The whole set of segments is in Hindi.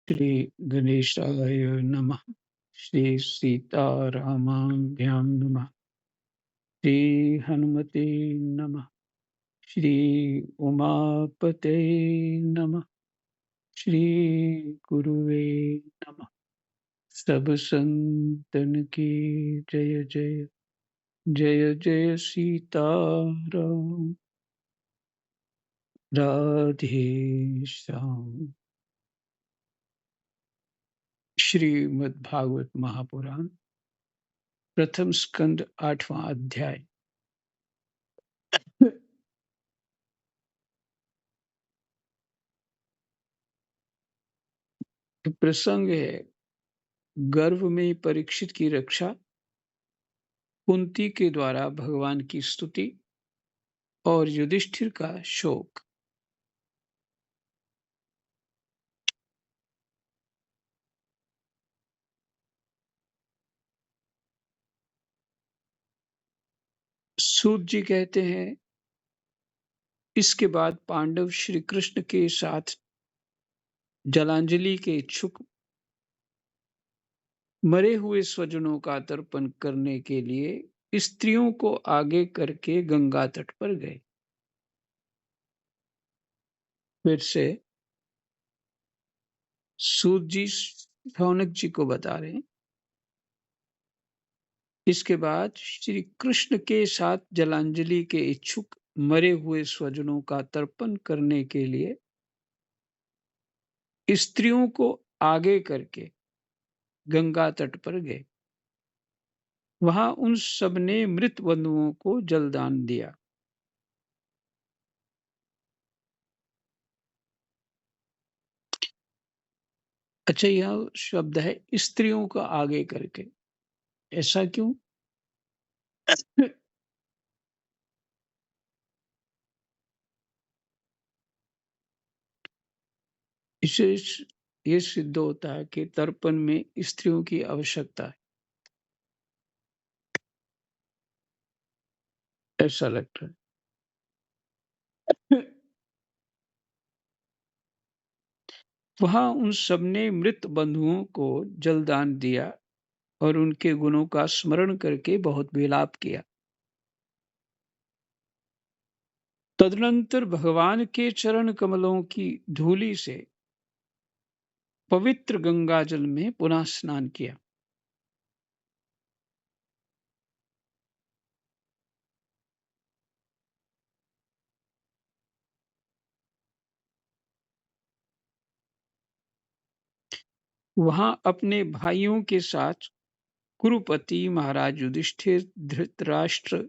श्री गणेशाय नमः। श्री सीतारामाभ्यां नमः। श्री हनुमते नमः। श्री उमापते नमः। श्री गुरुवे नमः। सब संतन की जय जय। जय जय सीताराम। राधे श्याम। श्रीमद् भागवत महापुराण प्रथम स्कंद 8वां अध्याय। प्रसंग है गर्भ में परीक्षित की रक्षा, कुंती के द्वारा भगवान की स्तुति और युधिष्ठिर का शोक। सूत जी कहते हैं, इसके बाद पांडव श्री कृष्ण के साथ जलांजलि के इच्छुक मरे हुए स्वजनों का तर्पण करने के लिए स्त्रियों को आगे करके गंगा तट पर गए। फिर से सूत जी शौनक जी को बता रहे हैं, इसके बाद श्री कृष्ण के साथ जलांजलि के इच्छुक मरे हुए स्वजनों का तर्पण करने के लिए स्त्रियों को आगे करके गंगा तट पर गए। वहां उन सबने मृत बंधुओं को जलदान दिया। अच्छा, यह शब्द है स्त्रियों को आगे करके, ऐसा क्यों? इससे ये सिद्ध होता है कि तर्पण में स्त्रियों की आवश्यकता है, ऐसा लगता है। वहां उन सबने मृत बंधुओं को जलदान दिया और उनके गुणों का स्मरण करके बहुत विलाप किया। तदनंतर भगवान के चरण कमलों की धूलि से पवित्र गंगा जल में पुनः स्नान किया। वहां अपने भाइयों के साथ कुरुपति महाराज युधिष्ठिर, धृतराष्ट्र,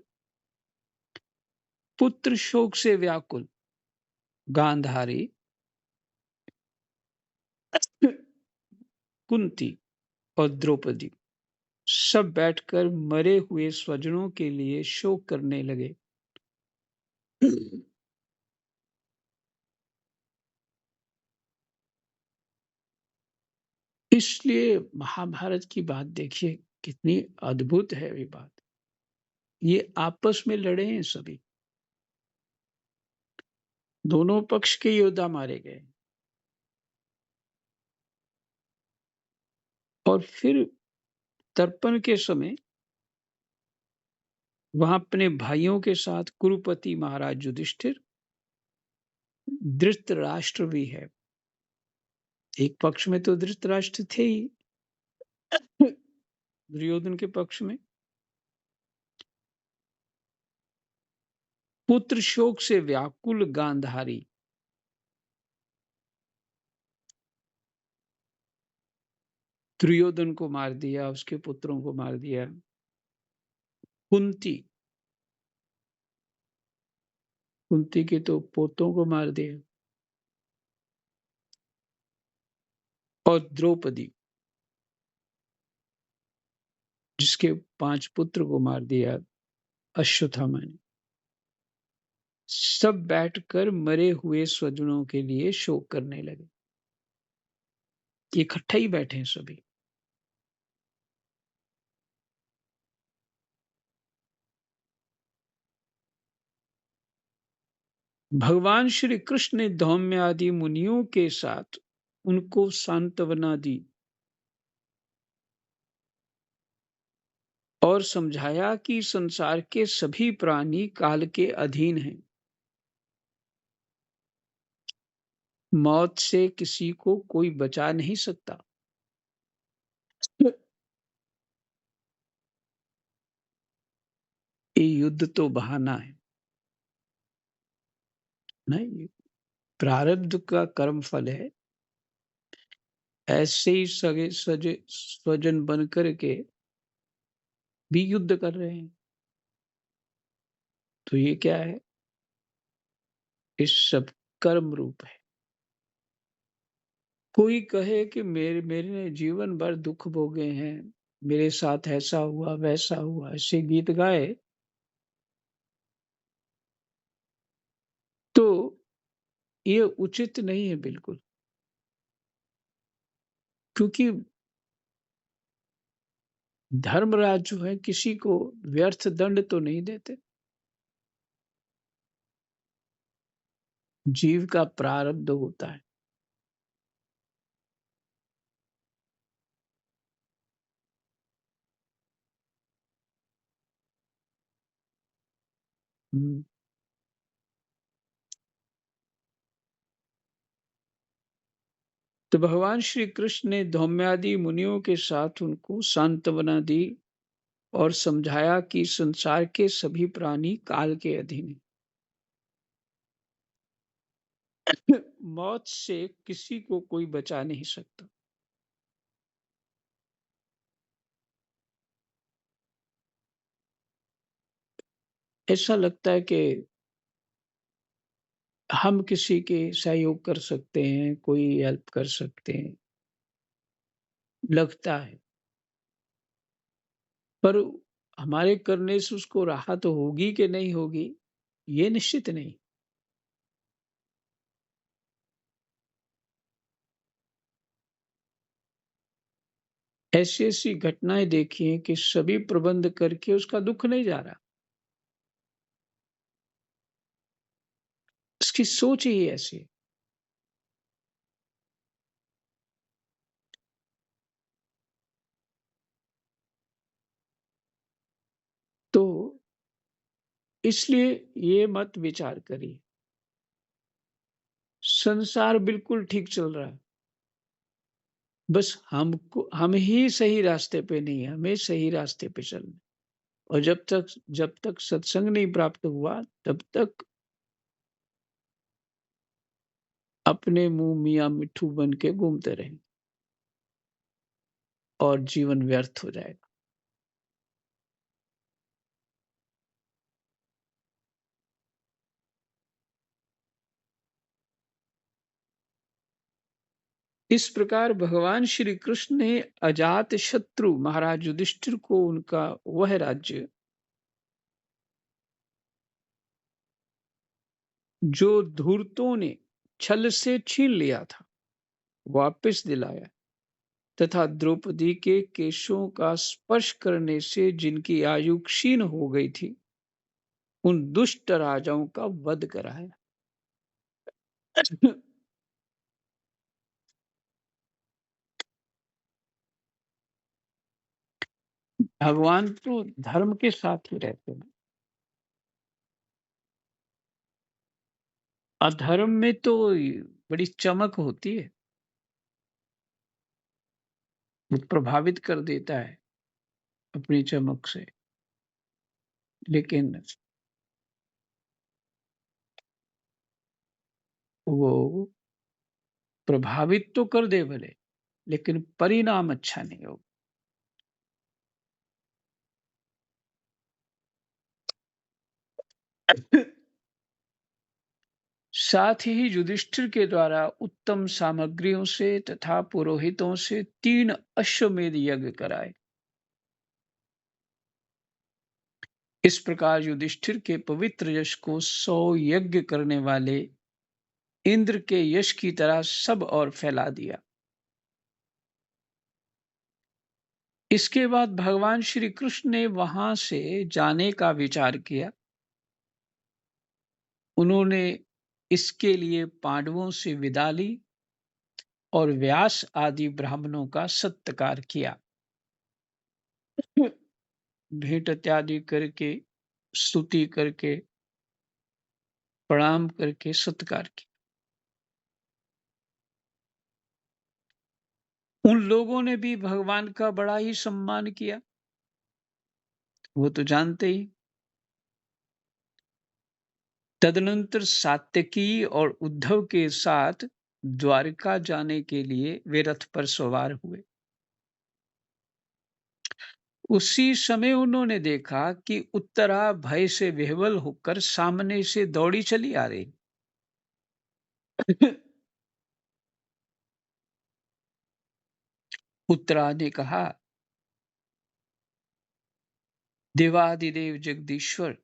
पुत्र शोक से व्याकुल गांधारी, कुंती और द्रौपदी सब बैठकर मरे हुए स्वजनों के लिए शोक करने लगे। इसलिए महाभारत की बात देखिए, कितनी अद्भुत है ये बात। ये आपस में लड़े हैं सभी, दोनों पक्ष के योद्धा मारे गए और फिर तर्पण के समय वहां अपने भाइयों के साथ कुरुपति महाराज युधिष्ठिर, धृतराष्ट्र भी है। एक पक्ष में तो धृतराष्ट्र थे ही, दुर्योधन के पक्ष में पुत्र शोक से व्याकुल गांधारी, दुर्योधन को मार दिया, उसके पुत्रों को मार दिया। कुंती, कुंती के तो पोतों को मार दिया। और द्रौपदी, जिसके 5 पुत्र को मार दिया अश्वत्थामा ने। सब बैठकर मरे हुए स्वजनों के लिए शोक करने लगे। इकट्ठे ही बैठे हैं सभी। भगवान श्री कृष्ण ने धौम्य आदि मुनियों के साथ उनको सांत्वना दी और समझाया कि संसार के सभी प्राणी काल के अधीन हैं। मौत से किसी को कोई बचा नहीं सकता। ये युद्ध तो बहाना है। नहीं, प्रारब्ध का कर्म फल है। ऐसे ही सगे सजे स्वजन बन कर के भी युद्ध कर रहे हैं। तो ये क्या है? इस सब कर्म रूप है। कोई कहे कि मेरे मेरे जीवन भर दुख भोगे हैं, मेरे साथ ऐसा हुआ वैसा हुआ, ऐसे गीत गाए, तो ये उचित नहीं है बिल्कुल। क्योंकि धर्मराज जो है किसी को व्यर्थ दंड तो नहीं देते। जीव का प्रारब्ध होता है। हम्म, तो भगवान श्री कृष्ण ने धौम्यादि मुनियों के साथ उनको सांत्वना दी और समझाया कि संसार के सभी प्राणी काल के अधीन हैं। मौत से किसी को कोई बचा नहीं सकता। ऐसा लगता है कि हम किसी के सहयोग कर सकते हैं, कोई हेल्प कर सकते हैं, लगता है। पर हमारे करने से उसको राहत होगी कि नहीं होगी, ये निश्चित नहीं। ऐसी-ऐसी घटनाएँ देखी हैं कि सभी प्रबंध करके उसका दुःख नहीं जा रहा। उसकी सोच ही ऐसी है। तो इसलिए ये मत विचार करिए। संसार बिल्कुल ठीक चल रहा है। बस हम ही सही रास्ते पे नहीं हैं, हमें सही रास्ते पे चलना है। और जब तक सत्संग नहीं प्राप्त हुआ, तब तक अपने मुँह मियाँ मिट्ठू बन के घूमते रहेंगे और जीवन व्यर्थ हो जाएगा। इस प्रकार भगवान श्री कृष्ण ने अजात शत्रु महाराज युधिष्ठिर को उनका वह राज्य जो धूर्तों ने छल से छीन लिया था वापस दिलाया तथा द्रौपदी के केशों का स्पर्श करने से जिनकी आयु क्षीण हो गई थी उन दुष्ट राजाओं का वध कराया। भगवान तो धर्म के साथ ही रहते हैं। अधर्म में तो बड़ी चमक होती है, वो प्रभावित कर देता है अपनी चमक से। लेकिन वो प्रभावित तो कर दे भले, लेकिन परिणाम अच्छा नहीं होगा। साथ ही युधिष्ठिर के द्वारा उत्तम सामग्रियों से तथा पुरोहितों से 3 अश्वमेध यज्ञ कराए। इस प्रकार युधिष्ठिर के पवित्र यश को 100 यज्ञ करने वाले इंद्र के यश की तरह सब और फैला दिया। इसके बाद भगवान श्री कृष्ण ने वहां से जाने का विचार किया। उन्होंने इसके लिए पांडवों से विदा ली और व्यास आदि ब्राह्मणों का सत्कार किया। भेंट इत्यादि करके, स्तुति करके, प्रणाम करके सत्कार किया। उन लोगों ने भी भगवान का बड़ा ही सम्मान किया, वो तो जानते ही। तदनंतर सात्यकी और उद्धव के साथ द्वारका जाने के लिए वे रथ पर सवार हुए। उसी समय उन्होंने देखा कि उत्तरा भय से विह्वल होकर सामने से दौड़ी चली आ रही। उत्तरा ने कहा, देवादिदेव जगदीश्वर,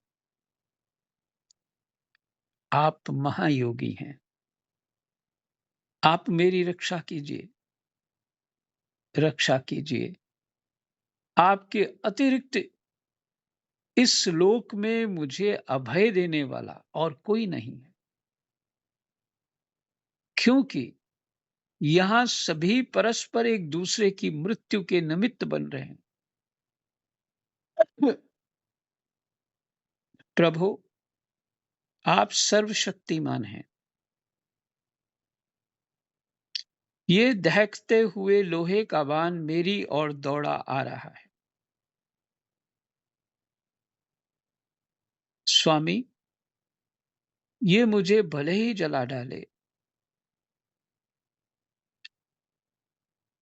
आप महायोगी हैं, आप मेरी रक्षा कीजिए, रक्षा कीजिए। आपके अतिरिक्त इस लोक में मुझे अभय देने वाला और कोई नहीं है, क्योंकि यहाँ सभी परस्पर एक दूसरे की मृत्यु के निमित्त बन रहे हैं। प्रभु, आप सर्वशक्तिमान हैं। ये दहकते हुए लोहे का बाण मेरी ओर दौड़ा आ रहा है। स्वामी, ये मुझे भले ही जला डाले,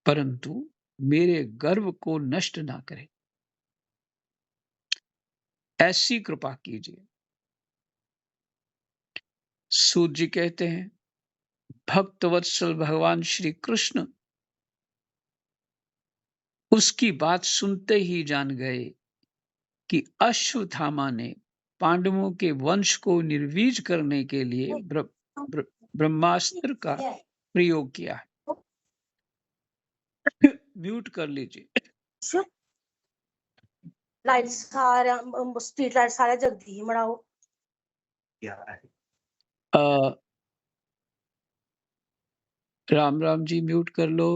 परंतु मेरे गर्व को नष्ट ना करे। ऐसी कृपा कीजिए। सूत जी कहते हैं, भक्त वत्सल भगवान श्री कृष्ण उसकी बात सुनते ही जान गए कि अश्वत्थामा ने पांडवों के वंश को निर्वीज करने के लिए ब्रह्मास्त्र का प्रयोग किया है। म्यूट कर लीजिए। लाइट सारा स्ट्रीट लाइट सारे जगदी ही मड़ाओ। राम राम जी म्यूट कर लो।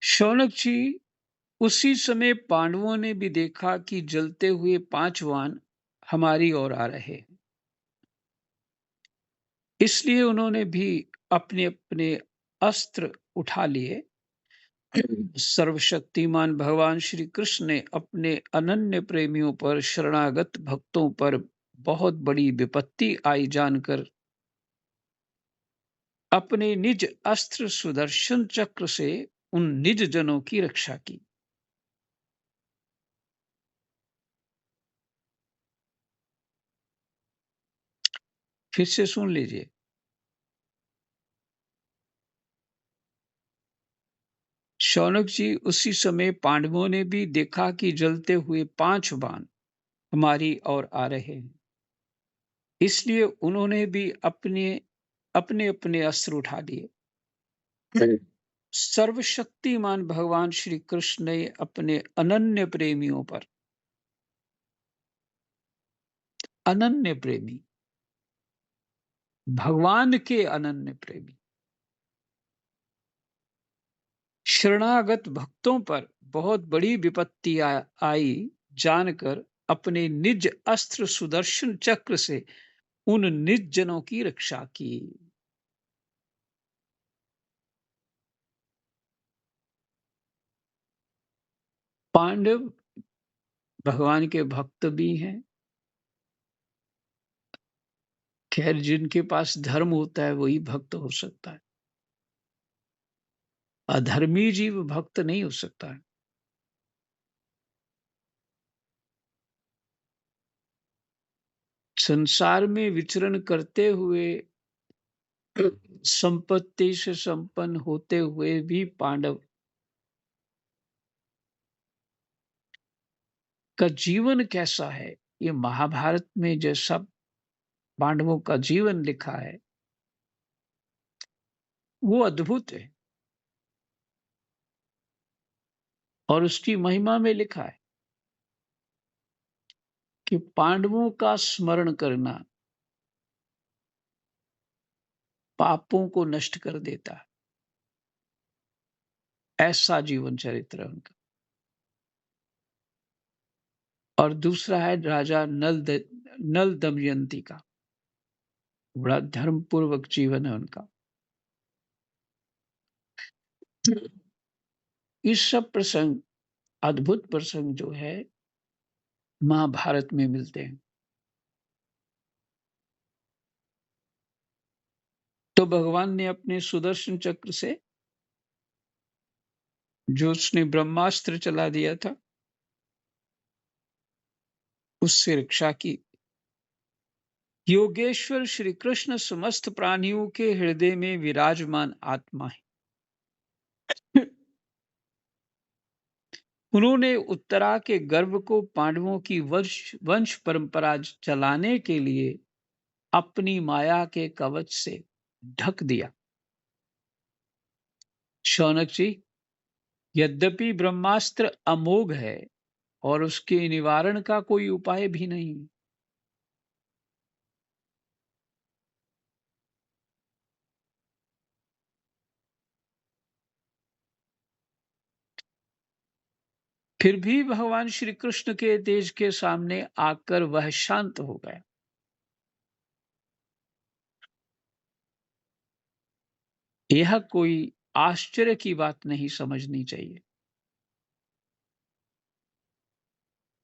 शौनक जी, उसी समय पांडवों ने भी देखा कि जलते हुए 5 वाहन हमारी ओर आ रहे हैं। इसलिए उन्होंने भी अपने अपने अस्त्र उठा लिए। सर्वशक्तिमान भगवान श्री कृष्ण ने अपने अनन्य प्रेमियों पर, शरणागत भक्तों पर बहुत बड़ी विपत्ति आई जानकर अपने निज अस्त्र सुदर्शन चक्र से उन निज जनों की रक्षा की। फिर से सुन लीजिए। शौनक जी, उसी समय पांडवों ने भी देखा कि जलते हुए 5 बाण हमारी ओर आ रहे हैं। इसलिए उन्होंने भी अपने अपने अपने अस्त्र उठा लिए। सर्वशक्तिमान भगवान श्री कृष्ण ने अपने अनन्य प्रेमियों पर, अनन्य प्रेमी, भगवान के अनन्य प्रेमी, शरणागत भक्तों पर बहुत बड़ी विपत्ति आई जानकर अपने निज अस्त्र सुदर्शन चक्र से उन निज जनों की रक्षा की। पांडव भगवान के भक्त भी हैं। खैर, जिनके पास धर्म होता है वही भक्त हो सकता है, अधर्मी जीव भक्त नहीं हो सकता है। संसार में विचरण करते हुए, संपत्ति से संपन्न होते हुए भी पांडव का जीवन कैसा है, ये महाभारत में जैसा पांडवों का जीवन लिखा है, वो अद्भुत है। और उसकी महिमा में लिखा है कि पांडवों का स्मरण करना पापों को नष्ट कर देता है। ऐसा जीवन चरित्र है उनका। और दूसरा है राजा नल दमयंती का, बड़ा धर्मपूर्वक जीवन है उनका। इस सब प्रसंग, अद्भुत प्रसंग जो है, महाभारत में मिलते हैं। तो भगवान ने अपने सुदर्शन चक्र से, जो उसने ब्रह्मास्त्र चला दिया था, उससे रक्षा की। योगेश्वर श्री कृष्ण समस्त प्राणियों के हृदय में विराजमान आत्मा है। उन्होंने उत्तरा के गर्भ को पांडवों की वंश परंपरा चलाने के लिए अपनी माया के कवच से ढक दिया। शौनक जी, यद्यपि ब्रह्मास्त्र अमोघ है और उसके निवारण का कोई उपाय भी नहीं, फिर भी भगवान श्री कृष्ण के तेज के सामने आकर वह शांत हो गया। यह कोई आश्चर्य की बात नहीं समझनी चाहिए,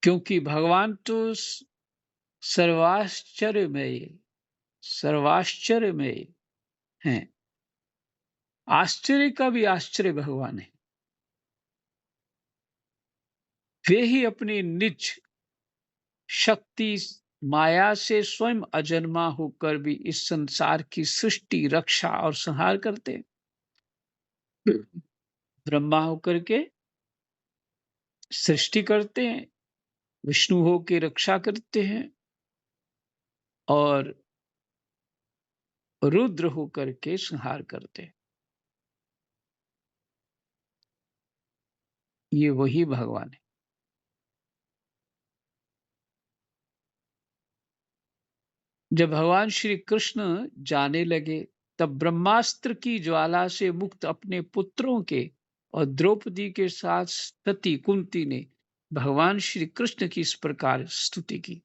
क्योंकि भगवान तो सर्वाश्चर्यमय सर्वाश्चर्यमय हैं। आश्चर्य का भी आश्चर्य भगवान है। वे ही अपनी निज शक्ति माया से स्वयं अजन्मा होकर भी इस संसार की सृष्टि, रक्षा और संहार करते हैं। ब्रह्मा होकर के सृष्टि करते हैं, विष्णु होकर रक्षा करते हैं, और रुद्र होकर के संहार करते हैं। ये वही भगवान है। जब भगवान श्री कृष्ण जाने लगे, तब ब्रह्मास्त्र की ज्वाला से मुक्त अपने पुत्रों के और द्रौपदी के साथ सती कुंती ने भगवान श्री कृष्ण की इस प्रकार स्तुति की।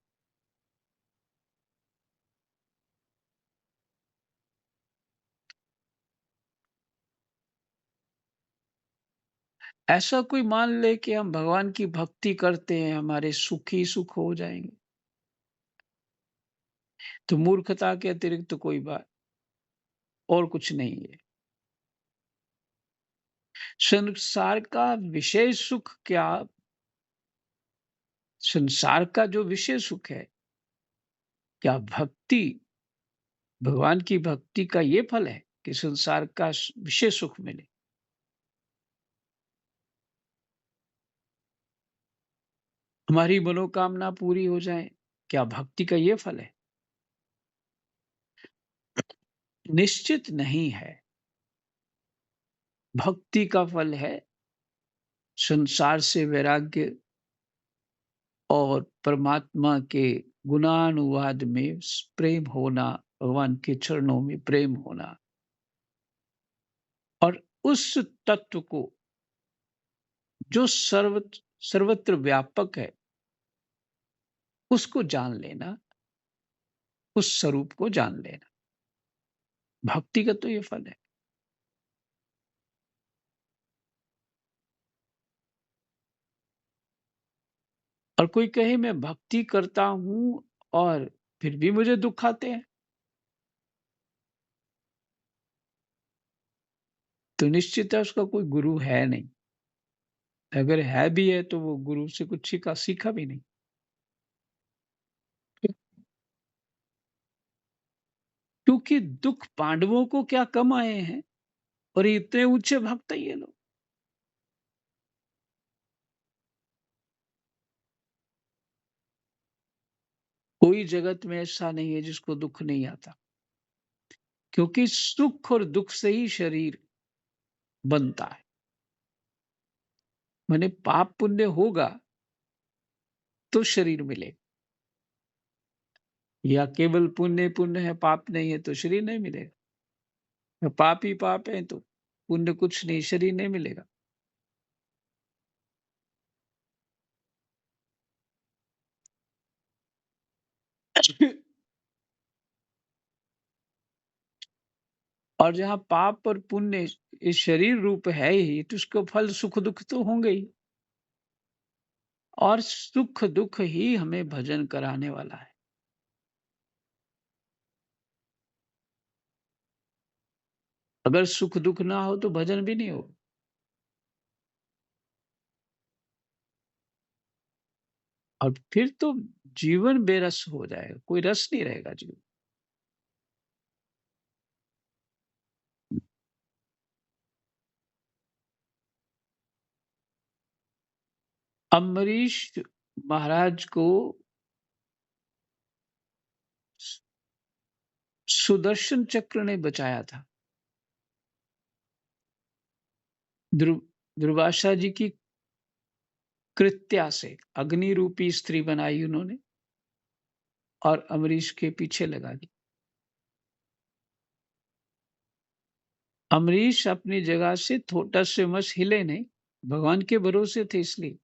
ऐसा कोई मान ले कि हम भगवान की भक्ति करते हैं, हमारे सुख ही सुख हो जाएंगे, तो मूर्खता के अतिरिक्त तो कोई बात और कुछ नहीं है। संसार का विषय सुख क्या, संसार का जो विषय सुख है, क्या भक्ति, भगवान की भक्ति का ये फल है कि संसार का विषय सुख मिले? हमारी मनोकामना पूरी हो जाए, क्या भक्ति का ये फल है? निश्चित नहीं है। भक्ति का फल है संसार से वैराग्य और परमात्मा के गुणानुवाद में प्रेम होना, भगवान के चरणों में प्रेम होना, और उस तत्व को जो सर्वत्र व्यापक है, उसको जान लेना, उस स्वरूप को जान लेना। भक्ति का तो ये फल है। और कोई कहे मैं भक्ति करता हूं और फिर भी मुझे दुख आते हैं, तो निश्चित है उसका कोई गुरु है नहीं। अगर है भी है तो वो गुरु से कुछ सीखा भी नहीं। क्योंकि दुख पांडवों को क्या कम आए हैं, और इतने ऊंचे भक्त है ये लोग। कोई जगत में ऐसा नहीं है जिसको दुःख नहीं आता, क्योंकि सुख और दुःख से ही शरीर बनता है। माने पाप पुण्य होगा तो शरीर मिलेगा, या केवल पुण्य पुण्य है पाप नहीं है तो शरीर नहीं मिलेगा, या पाप ही पाप है तो पुण्य कुछ नहीं, शरीर नहीं मिलेगा। और जहाँ पाप और पुण्य इस शरीर रूप है ही, तो उसका फल सुख दुख तो होंगे ही, और सुख दुख ही हमें भजन कराने वाला है। अगर सुख दुख ना हो तो भजन भी नहीं हो, और फिर तो जीवन बेरस हो जाएगा, कोई रस नहीं रहेगा जीवन। अम्बरीश महाराज को सुदर्शन चक्र ने बचाया था। दुर्वासा जी की कृत्या से अग्नि रूपी स्त्री बनाई उन्होंने और अम्बरीश के पीछे लगा दी। अम्बरीश अपनी जगह से थोड़ा से मस हिले नहीं, भगवान के भरोसे थे इसलिए,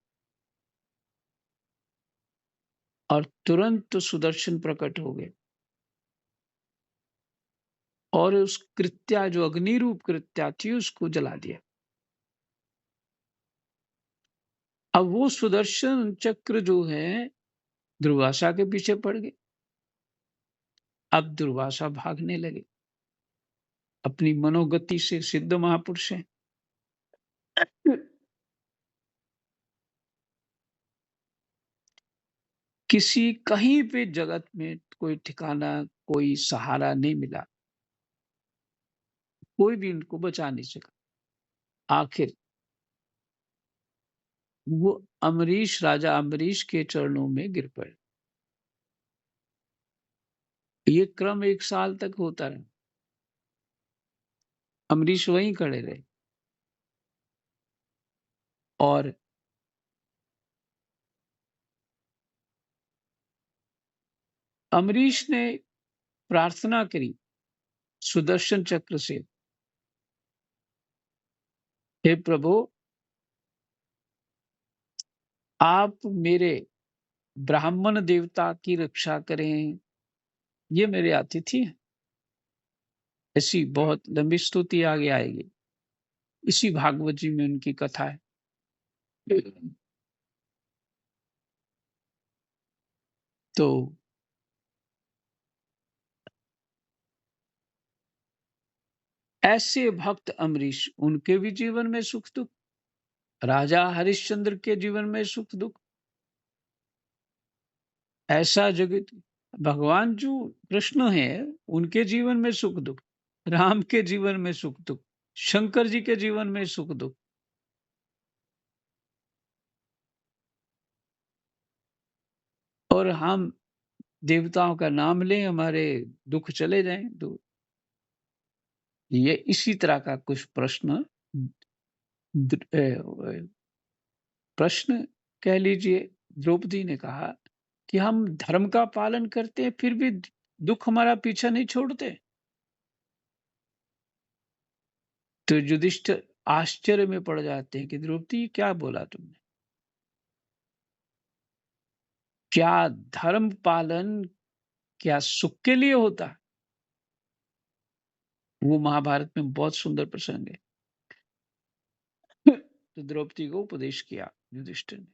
और तुरंत सुदर्शन प्रकट हो गए और उस कृत्या जो अग्नि रूप कृत्या थी उसको जला दिया। अब वो सुदर्शन चक्र जो है दुर्वासा के पीछे पड़ गए। अब दुर्वासा भागने लगे, अपनी मनोगति से सिद्ध महापुरुष हैं। किसी कहीं पे जगत में कोई ठिकाना, कोई सहारा नहीं मिला, कोई भी उनको बचा नहीं सका। आखिर वो अम्बरीश, राजा अम्बरीश के चरणों में गिर पड़े। ये क्रम 1 साल तक होता रहा। अम्बरीश वहीं खड़े रहे और अम्बरीश ने प्रार्थना करी सुदर्शन चक्र से, हे प्रभु, आप मेरे ब्राह्मण देवता की रक्षा करें, ये मेरे अतिथि हैं। ऐसी बहुत लंबी स्तुति आगे आएगी, इसी भागवत जी में उनकी कथा है। तो ऐसे भक्त अम्बरीश, उनके भी जीवन में सुख दुख, राजा हरिश्चंद्र के जीवन में सुख दुख, ऐसा जगत भगवान जो कृष्ण है उनके जीवन में सुख दुख, राम के जीवन में सुख दुख, शंकर जी के जीवन में सुख दुख, और हम देवताओं का नाम लें हमारे दुख चले जाएं। तो ये इसी तरह का कुछ प्रश्न, प्रश्न कह लीजिए, द्रौपदी ने कहा कि हम धर्म का पालन करते हैं फिर भी दुख हमारा पीछा नहीं छोड़ते। तो युधिष्ठिर आश्चर्य में पड़ जाते हैं कि द्रौपदी क्या बोला तुमने? क्या धर्म पालन क्या सुख के लिए होता है? वो महाभारत में बहुत सुंदर प्रसंग है। तो द्रौपदी को उपदेश किया युधिष्ठिर ने।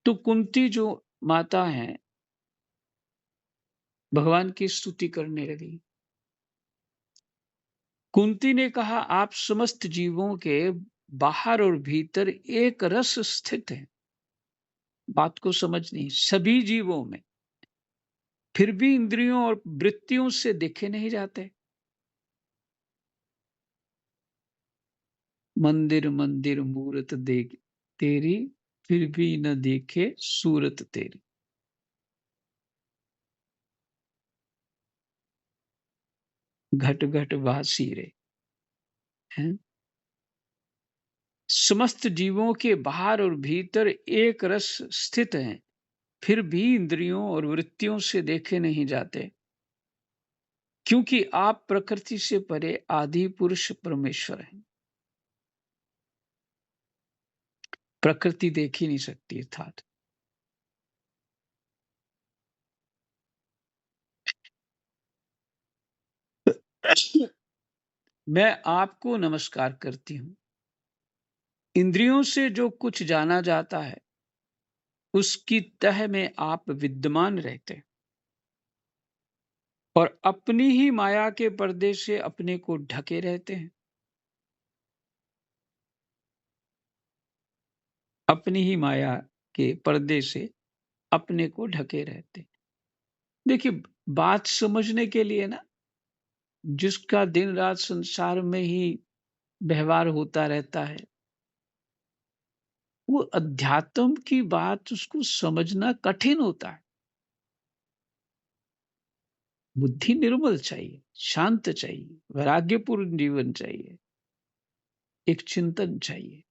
तो कुंती जो माता है भगवान की स्तुति करने लगी। कुंती ने कहा, आप समस्त जीवों के बाहर और भीतर एक रस स्थित है। बात को समझनी, सभी जीवों में फिर भी इंद्रियों और वृत्तियों से देखे नहीं जाते। मंदिर मंदिर मूरत देख तेरी, फिर भी न देखे सूरत तेरी। घट घट वासी रे, हैं? समस्त जीवों के बाहर और भीतर एक रस स्थित है, फिर भी इंद्रियों और वृत्तियों से देखे नहीं जाते, क्योंकि आप प्रकृति से परे आदि पुरुष परमेश्वर हैं। प्रकृति देख ही नहीं सकती अर्थात। मैं आपको नमस्कार करती हूँ। इंद्रियों से जो कुछ जाना जाता है, उसकी तह में आप विद्यमान रहते हैं और अपनी ही माया के पर्दे से अपने को ढके रहते हैं। अपनी ही माया के पर्दे से अपने को ढके रहते हैं। देखिए, बात समझने के लिए ना, जिसका दिन रात संसार में ही व्यवहार होता रहता है, वो अध्यात्म की बात उसको समझना कठिन होता है। बुद्धि निर्मल चाहिए, शांत चाहिए, वैराग्यपूर्ण जीवन चाहिए, एक चिंतन चाहिए।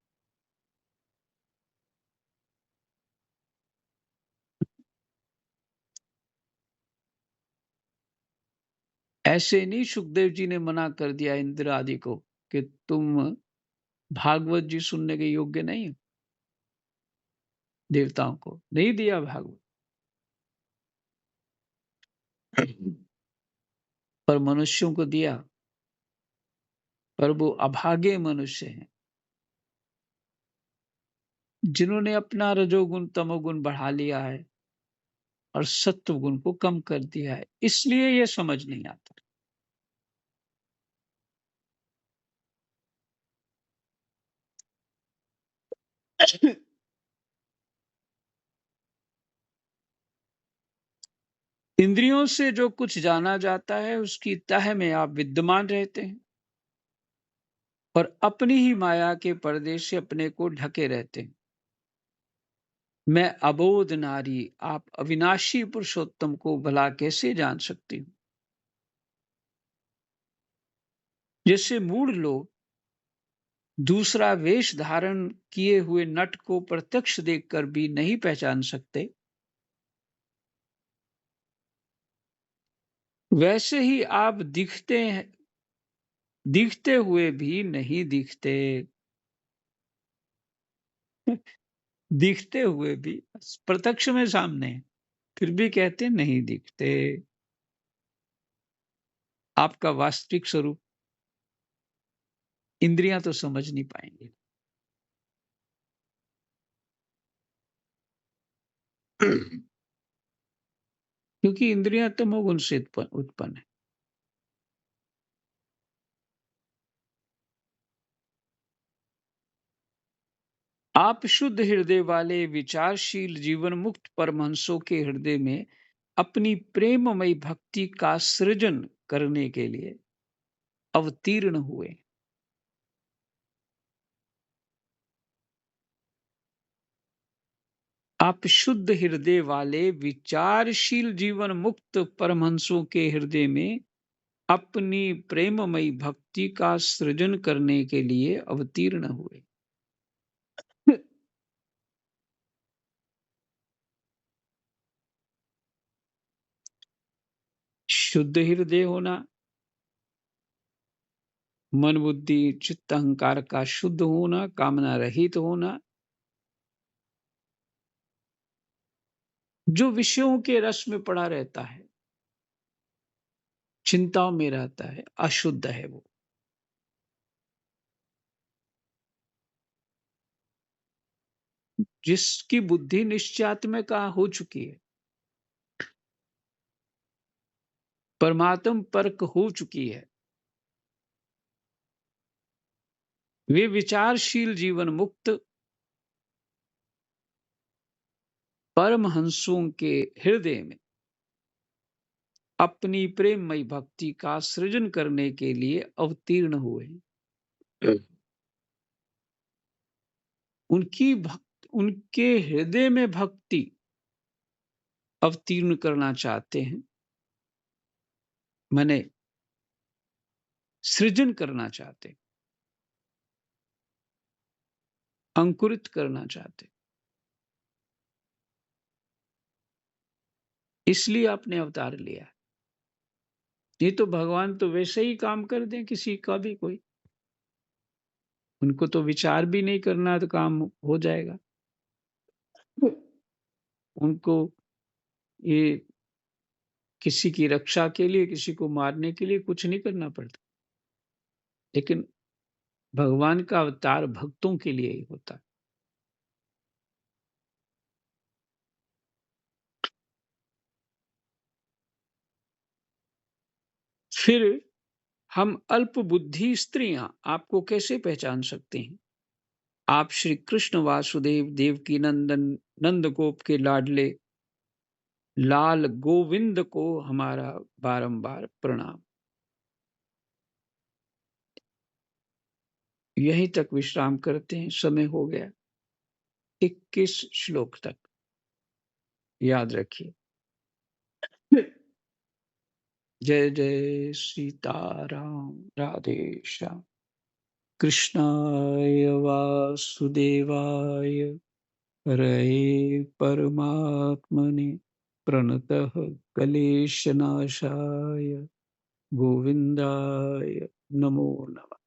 ऐसे नहीं सुखदेव जी ने मना कर दिया इंद्र आदि को कि तुम भागवत जी सुनने के योग्य नहीं हो। देवताओं को नहीं दिया भागवत, पर मनुष्यों को दिया। पर वो अभागे मनुष्य हैं, जिन्होंने अपना रजोगुण तमोगुण बढ़ा लिया है और सत्व गुण को कम कर दिया है, इसलिए ये समझ नहीं आता। इंद्रियों से जो कुछ जाना जाता है, उसकी तह में आप विद्यमान रहते हैं और अपनी ही माया के पर्दे से अपने को ढके रहते हैं। मैं अबोध नारी, आप अविनाशी पुरुषोत्तम को भला कैसे जान सकती हूँ? जैसे मूढ़ लोग दूसरा वेश धारण किए हुए नट को प्रत्यक्ष देखकर भी नहीं पहचान सकते, वैसे ही आप दिखते हुए भी नहीं दिखते। दिखते हुए भी प्रत्यक्ष में सामने हैं, फिर भी कहते नहीं दिखते। आपका वास्तविक स्वरूप इंद्रियां तो समझ नहीं पाएंगे। क्योंकि इंद्रियां तमोगुण से उत्पन्न है। आप शुद्ध हृदय वाले विचारशील जीवन मुक्त परमहंसों के हृदय में अपनी प्रेममयी भक्ति का सृजन करने के लिए अवतीर्ण हुए। आप शुद्ध हृदय वाले विचारशील जीवन मुक्त परमहंसों के हृदय में अपनी प्रेममयी भक्ति का सृजन करने के लिए अवतीर्ण हुए। शुद्ध हृदय होना, मन बुद्धि चित्त अहंकार का शुद्ध होना, कामना रहित होना, जो विषयों के रस में पड़ा रहता है, चिंताओं में रहता है, अशुद्ध है वो। जिसकी बुद्धि निश्चयात्मिका हो चुकी है, परमात्म परक हो चुकी है, वे विचारशील जीवन मुक्त परमहंसों के हृदय में अपनी प्रेममयी भक्ति का सृजन करने के लिए अवतीर्ण हुए। उनके हृदय में भक्ति अवतीर्ण करना चाहते हैं, माने सृजन करना चाहते हैं, अंकुरित करना चाहते हैं। इसलिए आपने अवतार लिया। ये तो भगवान तो वैसे ही काम कर दें किसी का भी कोई, उनको तो विचार भी नहीं करना तो काम हो जाएगा। उनको ये किसी की रक्षा के लिए, किसी को मारने के लिए कुछ नहीं करना पड़ता। लेकिन भगवान का अवतार भक्तों के लिए ही होता है। फिर हम अल्प बुद्धि स्त्रियां आपको कैसे पहचान सकते हैं? आप श्री कृष्ण वासुदेव देवकी नंदन नंदगोप के लाडले लाल गोविंद को हमारा बारंबार प्रणाम। यहीं तक विश्राम करते हैं, समय हो गया। 21 श्लोक तक याद रखिए। जय जय सीताराम, राधे श्याम। कृष्णाय वासुदेवाय हरये परमात्मने प्रणतः क्लेशनाशाय गोविन्दाय नमो नमः।